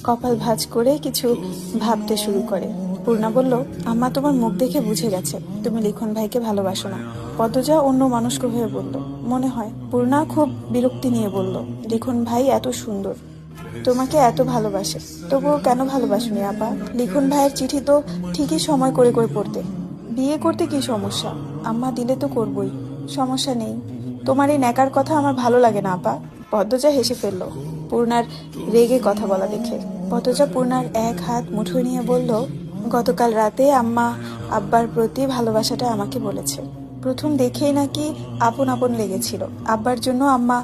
কপাল ভাঁজ করে কিছু ভাবতে শুরু করে। পূর্ণা বলল, আম্মা তোমার মুখ দেখে বুঝে গেছে তুমি লিখন ভাইকে ভালোবাসো না। পদ্মজা অন্য মনস্ক হয়ে বলল, মনে হয়। পূর্ণা খুব বিরক্তি নিয়ে বলল, লিখন ভাই এত সুন্দর, তোমাকে এত ভালোবাসে, তবুও কেন ভালোবাসুনি আপা? লিখন ভাইয়ের চিঠি তো ঠিকই সময় করে করে পড়তে। বিয়ে করতে কি সমস্যা? আম্মা দিলে তো করবই, সমস্যা নেই। তোমার এই ন্যাকার কথা আমার ভালো লাগে না আপা। পদ্মজা হেসে ফেলল পূর্ণার রেগে কথা বলা দেখে। পদ্মজা পূর্ণার এক হাত মুঠোয় নিয়ে বলল, গতকাল রাতে আম্মা আব্বার প্রতি ভালোবাসাটা আমাকে বলেছে। প্রথম দেখেই নাকি আপন আপন লেগেছিল। আব্বার জন্য আম্মা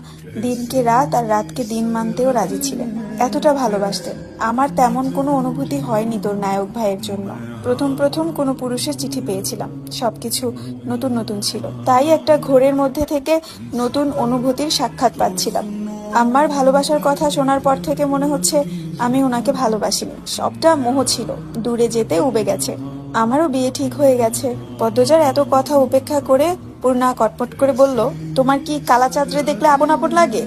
দিনকে রাত আর রাতকে দিন মানতেও রাজি ছিলেন, এতটা ভালোবাসতেন। আমার তেমন কোনো অনুভূতি হয়নি তোর নায়ক ভাইয়ের জন্য। প্রথম প্রথম কোনো পুরুষের চিঠি পেয়েছিলাম, সবকিছু নতুন নতুন ছিল, তাই একটা ঘোরের মধ্যে থেকে নতুন অনুভূতির সাক্ষাৎ পাচ্ছিলাম। আম্মার ভালোবাসার কথা শোনার পর থেকে মনে হচ্ছে আমি ওনাকে ভালোবাসিনি, সবটা মোহ ছিল, দূরে যেতে উবে গেছে। আমারও বিয়ে ঠিক হয়ে গেছে। পদ্মজার এত কথা উপেক্ষা করে পূর্ণা কটপট করে বলল, তোমার কি কালাচাঁদরে দেখলে আপন আপন লাগে?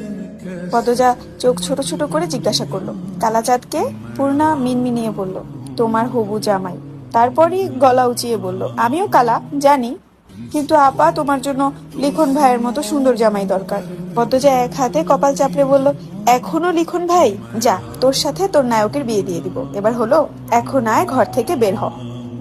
পদ্মজা চোখ ছোট ছোট করে জিজ্ঞাসা করলো, কালাচাঁদকে? পূর্ণা মিনমিনিয়ে বলল, তোমার হবু জামাই। তারপরই গলা উঁচিয়ে বলল, আমিও কালা জানি, কিন্তু আপা তোমার জন্য লিখন ভাইয়ের মতো সুন্দর জামাই দরকার। পদ্মজা এক হাতে কপাল চাপড়ে বলল, এখনো লিখন ভাই? যা, তোর সাথে তোর নায়কের বিয়ে দিয়ে দিব, এবার হলো? এখন আয়, ঘর থেকে বের হ।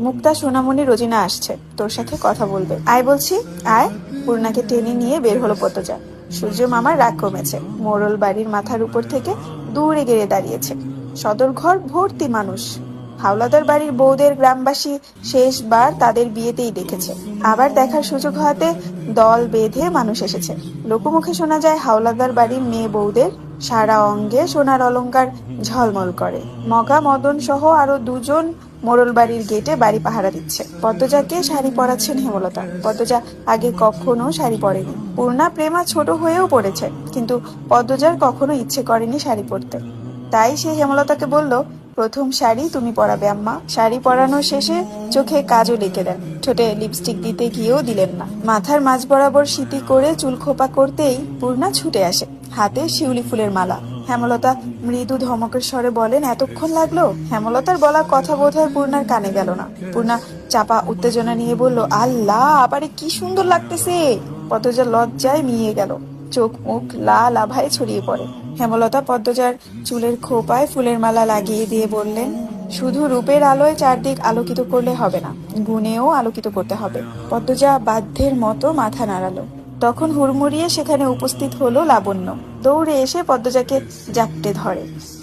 মুক্তা, সোনামণি, রোজিনা আসছে, তোর সাথে কথা বলবে, আয় বলছি, আয়। পূর্ণাকে টেনে নিয়ে বের হলো পদ্মজা। সূর্য মামার রাগ কমেছে। মোড়ল বাড়ির মাথার উপর থেকে দূরে গেড়ে দাঁড়িয়েছে। সদর ঘর ভর্তি মানুষ। হাওলাদার বাড়ির বউদের গ্রামবাসী শেষবার তাদের বিয়েতেই দেখেছে, আবার দেখার সুযোগ হওয়াতে দল বেঁধে মানুষ এসেছে। লোকমুখে শোনা যায় হাওলাদার বাড়ির মেয়ে বউদের সারা অঙ্গে সোনার অলংকার ঝলমল করে। মগা মদন সহ আরো দুজন মোড়ল বাড়ির গেটে বাড়ি পাহারা দিচ্ছে। পদ্মজাকে শাড়ি পরাচ্ছেন হেমলতা। পদ্মজা আগে কখনো শাড়ি পরেনি। পূর্ণা প্রেমা ছোট হয়েও পড়েছে, কিন্তু পদ্মজার কখনো ইচ্ছে করেনি শাড়ি পরতে। তাই সে হেমলতাকে বলল, প্রথম শাড়ি তুমি পরাবে আম্মা। শাড়ি পরানো শেষে চোখে কাজল এঁকে দেন, ঠোঁটে লিপস্টিক দিতে গিয়েও দিলেন না। মাথার মাঝ বরাবর সিঁথি করে চুল খোপা করতেই পূর্ণা ছুটে আসে, হাতে শিউলি ফুলের মালা। হেমলতা মৃদু ধমকের স্বরে বলেন, এতক্ষণ লাগলো? হেমলতার বলা কথা বোধহয় পূর্ণার কানে গেল না। পূর্ণা চাপা উত্তেজনা নিয়ে বলল, আল্লাহ, আবারে কি সুন্দর লাগতেছে। পদ্মজা লজ্জায় মিয়ে গেল, চোখ মুখ লাল আভায় ছড়িয়ে পড়ে। হেমলতা পদ্মজার চুলের খোপায় ফুলের মালা লাগিয়ে দিয়ে বললেন, শুধু রূপের আলোয় চারদিক আলোকিত করলে হবে না, গুণেও আলোকিত করতে হবে। পদ্মজা বাধ্যের মতো মাথা নাড়ালো। তখন হুড়মুড়িয়ে সেখানে উপস্থিত হলো লাবণ্য। দৌড়ে এসে পদ্মজাকে জাপটে ধরে,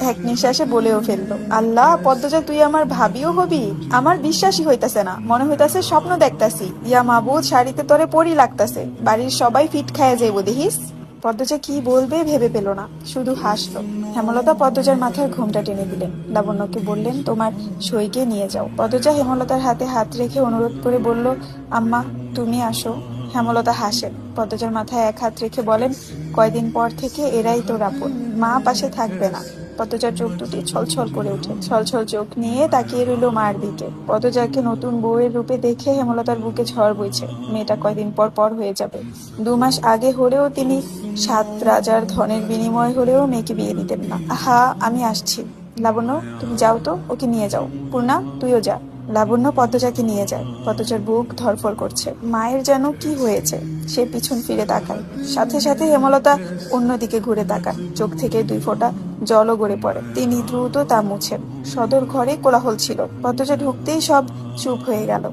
এক নিঃশ্বাসে বলেও ফেললো, আল্লাহ, পদ্মজা তুই আমার ভাবিও হবি? আমার বিশ্বাসই হইতাছে না, মনে হইতাছে স্বপ্ন দেখতাছি। ইয়া মাবুদ, শাড়িতে তোরে পরি লাগতাছে, বাড়ির সবাই ফিট খায়া যাইব দেখিস। পদ্মজা কি বলবে ভেবে পেল না, শুধু হাসলো। হেমলতা পদ্মজার মাথার ঘোমটা টেনে দিলেন। লাবণ্যকে বললেন, তোমার সইকে নিয়ে যাও। পদ্মজা হেমলতার হাতে হাত রেখে অনুরোধ করে বলল, আম্মা তুমি আসো। হেমলতা হাসেন। পদ্মজার মাথায় এক হাত রেখে বলেন, কয়দিন পর থেকে এরাই তোর আপন, মা পাশে থাকবে না। পদ্মজার চোখ দুটি ছলছল করে ওঠে, ছলছল চোখ নিয়ে তাকিয়ে রইল মার দিকে। পদ্মজাকে নতুন বউয়ের রূপে দেখে হেমলতার বুকে ঝড় বইছে। মেয়েটা কয়দিন পর পর হয়ে যাবে। 2 মাস আগে হলেও তিনি 7 রাজার ধনের বিনিময় হলেও মেয়েকে বিয়ে দিতেন না। আহা, আমি আসছি। লাবণ্য, তুমি যাও তো, ওকে নিয়ে যাও। পূর্ণা, তুইও যা। লাবণ্য পদ্মজাকে নিয়ে যায়। পদ্মজার বুক ধরফর করছে। মায়ের যেন কি হয়েছে। সে পিছন ফিরে তাকায়, সাথে সাথে হেমলতা অন্যদিকে ঘুরে তাকান। চোখ থেকে 2 ফোঁটা জলও গড়ে পড়ে। তিনি দ্রুত তা মুছেন। সদর ঘরে কোলাহল ছিল। পদ্মজা ঢুকতেই সব চুপ হয়ে গেল।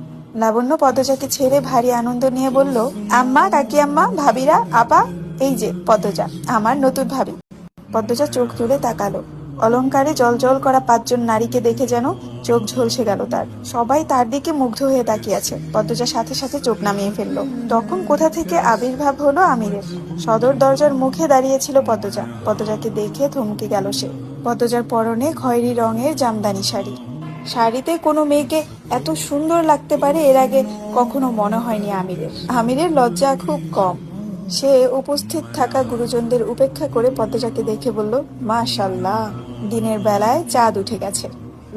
লাবণ্য পদ্মজাকে ছেড়ে ভারী আনন্দ নিয়ে বলল, আম্মা, কাকি আম্মা, ভাবিরা, আপা, এই যে পদ্মজা, আমার নতুন ভাবি। পদ্মজা চোখ তুলে তাকালো। অলংকারে জলজল করা 5 জন নারীকে দেখে যেন চোখ ঝলসে গেল তার। সবাই তার দিকে মুগ্ধ হয়ে তাকিয়ে আছে। পদ্মজা সাথে সাথে চোখ নামিয়ে ফেললো। তখন কোথা থেকে আবির্ভাব হলো আমিরের। সদর দরজার মুখে দাঁড়িয়েছিল পদ্মজা। পদ্মজাকে দেখে থমকে গেল সে। পদ্মজার পরনে খয়েরি রঙের জামদানি শাড়ি। শাড়িতে কোনো মেয়েকে এত সুন্দর লাগতে পারে এর আগে কখনো মনে হয়নি আমিরের। আমিরের লজ্জা খুব কম। সে উপস্থিত থাকা গুরুজনদের উপেক্ষা করে পদ্মজাকে দেখে বলল, মাশাআল্লাহ, দিনের বেলায় চাঁদ উঠে গেছে।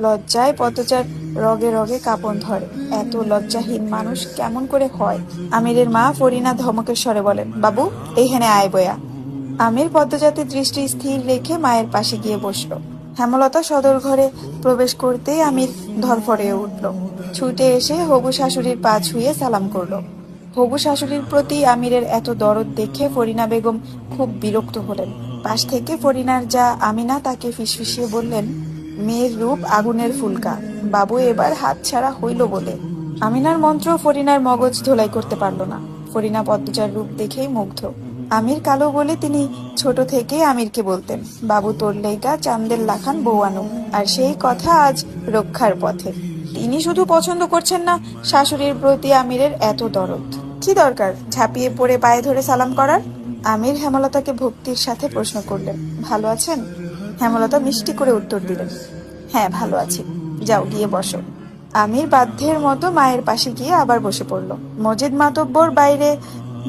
লজ্জায় পদ্মজার রগে রগে কাঁপন ধরে। এত লজ্জাহীন মানুষ কেমন করে হয়? আমিরের মা ফরিনা ধমকের স্বরে বলেন, বাবু, এইখানে আয় বয়া। আমির পদ্মজাতির দৃষ্টি স্থির রেখে মায়ের পাশে গিয়ে বসলো। হেমলতা সদর ঘরে প্রবেশ করতেই আমির ধরফরে উঠল। ছুটে এসে হবু শাশুড়ির পা ছুঁয়ে সালাম করলো। হবু শাশুড়ির প্রতি আমিরের এত দরদ দেখে ফরিনা বেগম খুব বিরক্ত হলেন। পাশ থেকে ফরিনার যা আমিনা তাকে ফিসফিসিয়ে বললেন, মেয়ের রূপ আগুনের ফুলকা, বাবু এবার হাতছাড়া হইল বলে। আমিনার মন্ত্র ফরিনার মগজ ধোলাই করতে পারল না। ফরিনা পদ্মজার রূপ দেখেই মুগ্ধ। আমির কালো বলে তিনি ছোট থেকে আমিরকে বলতেন, বাবু তোর লেগা চান্দের লাখান বউ আনু, আর সেই কথা আজ রক্ষার পথে। তিনি শুধু পছন্দ করছেন না, শাশুড়ির প্রতি আমিরের এত দরদ। কি দরকার ঝাঁপিয়ে পড়ে পায়ে ধরে সালাম করার? আমির হেমলতাকে ভক্তির সাথে প্রশ্ন করলেন, ভালো আছেন? হেমলতা মিষ্টি করে উত্তর দিলেন, হ্যাঁ ভালো আছি, যাও গিয়ে বসো। আমির বাধ্যের মতো মায়ের পাশে গিয়ে আবার বসে পড়ল। মজিদ মাতব্বর বাইরে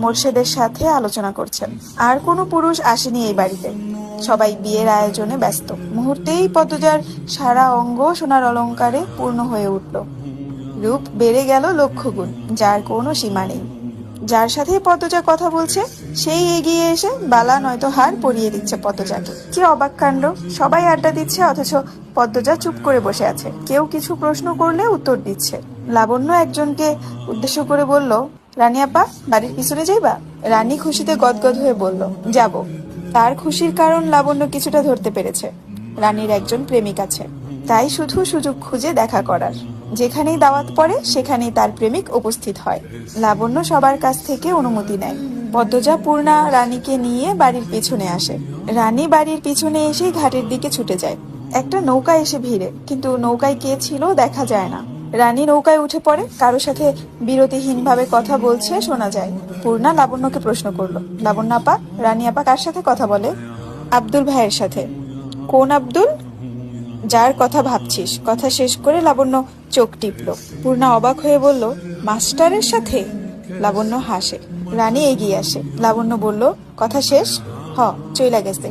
মোর্শেদের সাথে আলোচনা করছেন। আর কোনো পুরুষ আসেনি এই বাড়িতে, সবাই বিয়ের আয়োজনে ব্যস্ত। মুহূর্তেই পদ্মজার সারা অঙ্গ সোনার অলংকারে পূর্ণ হয়ে উঠল। রূপ বেড়ে গেল লক্ষগুণ, যার কোনো সীমা নেই। যার সাথে পদ্মজা কথা বলছে সেই এগিয়ে এসে বালা নয়তো হার পরিয়ে দিচ্ছে পদ্মজাকে। কি অবাক কাণ্ড! সবাই আড্ডা দিচ্ছে, অথচ পদ্মজা চুপ করে বসে আছে। কেউ কিছু প্রশ্ন করলে উত্তর দিচ্ছে। লাবণ্য একজনকে উদ্দেশ্য করে বলল, রানী আপা, বাড়ির পিছনে যাইবা? রানী খুশিতে গদগদ হয়ে বলল, যাব। তার খুশির কারণ লাবণ্য কিছুটা ধরতে পেরেছে। রানীর একজন প্রেমিক আছে, তাই শুধু সুযোগ খুঁজে দেখা করার। যেখানেই দাওয়াত পড়ে সেখানেই তার প্রেমিক উপস্থিত হয়। লাবণ্য সবার কাছ থেকে অনুমতি নেয়। পদ্মজা পূর্ণা রানীকে নিয়ে বাড়ির পিছনে আসে। রানী বাড়ির পিছনে এসে ঘাটের দিকে ছুটে যায়। একটা নৌকা এসে ভিড়ে, কিন্তু নৌকায় কে ছিল দেখা যায় না। রানী নৌকায় উঠে পড়ে, কারোর সাথে বিরতিহীনভাবে কথা বলছে শোনা যায়। পূর্ণা লাবণ্যকে প্রশ্ন করলো, লাবণ্য আপা, রানী আপা কার সাথে কথা বলে? আব্দুল ভাইয়ের সাথে। কোন আব্দুল? যার কথা ভাবছিস। কথা শেষ করে লাবণ্য চোখ টিপল। পূর্ণা অবাক হয়ে বলল, মাস্টারের সাথে? লাবণ্য হাসে। রানী এগিয়ে আসে। লাবণ্য বলল, কথা শেষ? হ, চইলা গেছে।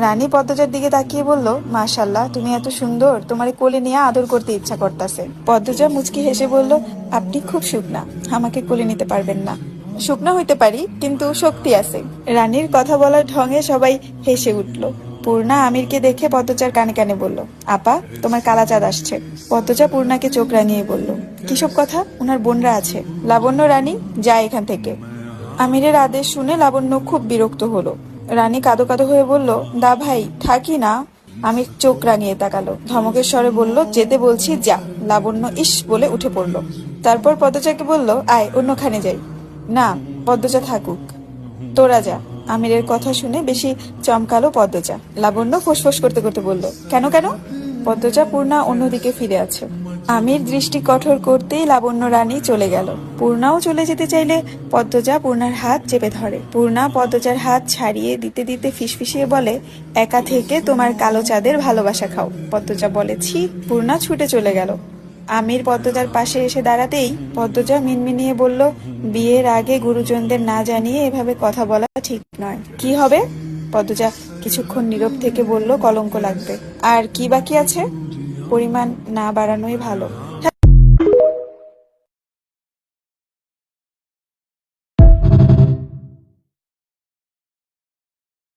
রানী পদ্মজার দিকে তাকিয়ে বলল, মাশাল্লাহ, তুমি এত সুন্দর, তোমার কোলে নিয়ে আদর করতে ইচ্ছা করতেছে। পদ্মজা মুচকি হেসে বলল, আপনি খুব শুকনা, আমাকে কোলে নিতে পারবেন না। শুকনা হইতে পারি, কিন্তু শক্তি আছে। রানীর কথা বলার ঢঙে সবাই হেসে উঠল। পূর্ণা আমিরকে দেখে পদ্মজার কানে কানে বলল, আপা, তোমার কালাচাঁদ আসছে। পদ্মজা পূর্ণাকে চোখ রাঙিয়ে বলল, কিসব কথা? ওনার বোনরা আছে। লাবণ্য, রানী, যা এখান থেকে। আমিরের আদেশ শুনে লাবণ্য খুব বিরক্ত হলো। রানী কাঁদো কাঁদো হয়ে বলল, দা ভাই, থাকি না। আমির চোখ রাঙিয়ে তাকালো, ধমকের স্বরে বলল, যেতে বলছি যা। লাবণ্য ইস বলে উঠে পড়ল। তারপর পদ্মজাকে বলল, আয় অন্যখানে যাই। না, পদ্মজা থাকুক, তোরা যা। আমিরের কথা শুনে বেশি চমকালো পদ্মজা। লাবণ্য ফোঁসফোঁস করতে করতে বলল, কেন কেন? পদ্মজা পূর্ণা অন্যদিকে ফিরে আছে। আমির দৃষ্টি কঠোর করতেই লাবণ্য রানী চলে গেল। পূর্ণাও চলে যেতে চাইলে পদ্মজা পূর্ণার হাত চেপে ধরে। পূর্ণা পদ্মজার হাত ছাড়িয়ে দিতে দিতে ফিসফিসিয়ে বলে, একা থেকে তোমার কালো চাঁদের ভালোবাসা খাও। পদ্মজা বলেছি। পূর্ণা ছুটে চলে গেল। আমির পদ্মজার পাশে এসে দাঁড়াতেই পদ্মজা মিনমিনিয়ে বলল, বিয়ের আগে গুরুজনদের না জানিয়ে এভাবে কথা বলা ঠিক নয়। কি হবে? পদ্মজা কিছুক্ষণ নীরব থেকে বলল, কলঙ্ক লাগবে। আর কি বাকি আছে? পরিমাণ না বাড়ানোই ভালো।